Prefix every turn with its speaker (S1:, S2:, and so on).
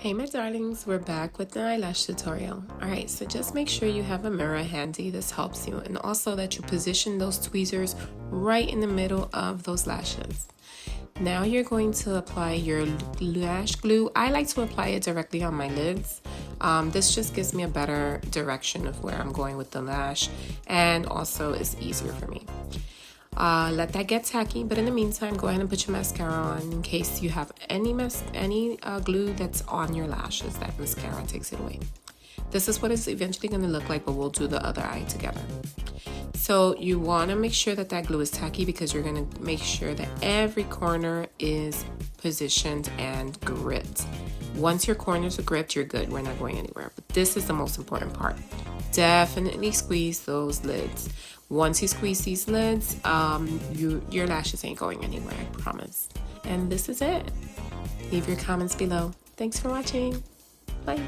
S1: Hey my darlings, we're back with the eyelash tutorial. Alright, so just make sure you have a mirror handy. This helps you, and also that you position those tweezers right in the middle of those lashes. Now you're going to apply your lash glue. I like to apply it directly on my lids. This just gives me a better direction of where I'm going with the lash, and also it's easier for me. Let that get tacky, but in the meantime, go ahead and put your mascara on in case you have any glue that's on your lashes. That mascara takes it away. This is what it's eventually going to look like, but we'll do the other eye together. So you want to make sure that that glue is tacky because you're going to make sure that every corner is positioned and gripped. Once your corners are gripped, you're good. We're not going anywhere. But this is the most important part. Definitely squeeze those lids. Once you squeeze these lids, your lashes ain't going anywhere, I promise. And this is it. Leave your comments below. Thanks for watching. Bye.